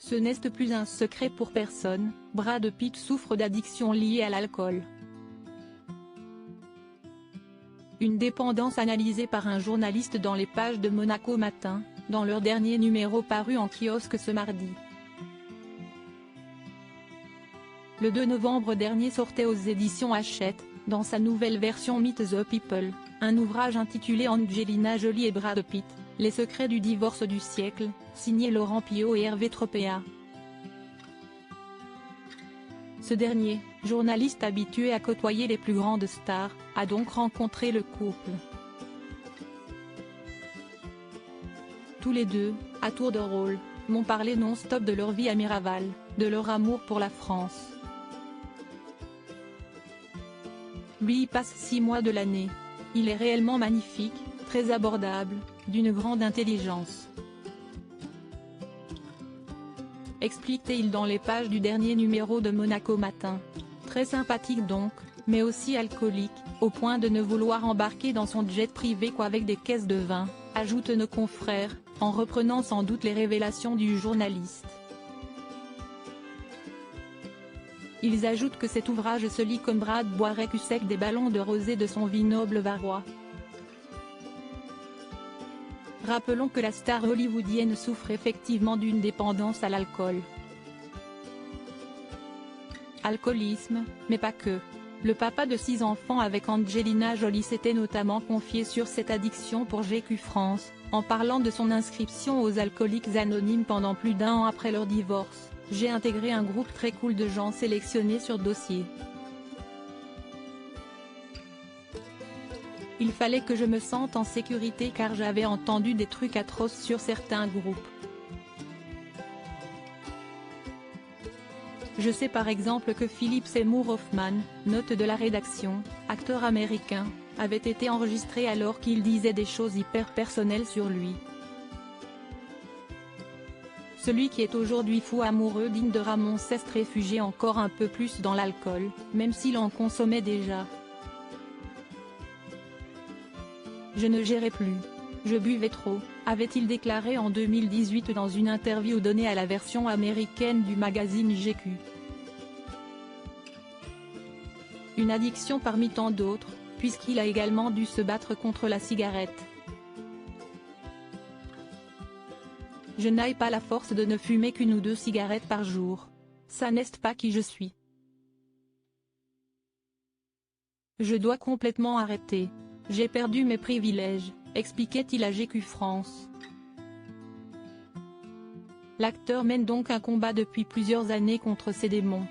Ce n'est plus un secret pour personne, Brad Pitt souffre d'addiction liée à l'alcool. Une dépendance analysée par un journaliste dans les pages de Monaco Matin, dans leur dernier numéro paru en kiosque ce mardi. Le 2 novembre dernier sortait aux éditions Hachette, dans sa nouvelle version Meet the People, un ouvrage intitulé Angelina Jolie et Brad Pitt, les secrets du divorce du siècle, signé Laurent Piot et Hervé Tropea. Ce dernier, journaliste habitué à côtoyer les plus grandes stars, a donc rencontré le couple. Tous les deux, à tour de rôle, m'ont parlé non-stop de leur vie à Miraval, de leur amour pour la France. Lui y passe 6 mois de l'année. Il est réellement magnifique, très abordable, d'une grande intelligence. Explique-t-il dans les pages du dernier numéro de Monaco Matin. Très sympathique donc, mais aussi alcoolique, au point de ne vouloir embarquer dans son jet privé qu'avec des caisses de vin, ajoutent nos confrères, en reprenant sans doute les révélations du journaliste. Ils ajoutent que cet ouvrage se lit comme Brad boirait cul sec des ballons de rosée de son vignoble varois. Rappelons que la star hollywoodienne souffre effectivement d'une dépendance à l'alcool. Alcoolisme, mais pas que. Le papa de 6 enfants avec Angelina Jolie s'était notamment confié sur cette addiction pour GQ France, en parlant de son inscription aux Alcooliques Anonymes pendant plus d'1 an après leur divorce. J'ai intégré un groupe très cool de gens sélectionnés sur dossier. Il fallait que je me sente en sécurité car j'avais entendu des trucs atroces sur certains groupes. Je sais par exemple que Philip Seymour Hoffman, note de la rédaction, acteur américain, avait été enregistré alors qu'il disait des choses hyper personnelles sur lui. Celui qui est aujourd'hui fou amoureux digne de Ramon s'est réfugié encore un peu plus dans l'alcool, même s'il en consommait déjà. Je ne gérais plus. Je buvais trop, avait-il déclaré en 2018 dans une interview donnée à la version américaine du magazine GQ. Une addiction parmi tant d'autres, puisqu'il a également dû se battre contre la cigarette. Je n'ai pas la force de ne fumer qu'1 ou 2 cigarettes par jour. Ça n'est pas qui je suis. Je dois complètement arrêter. J'ai perdu mes privilèges, expliquait-il à GQ France. L'acteur mène donc un combat depuis plusieurs années contre ses démons.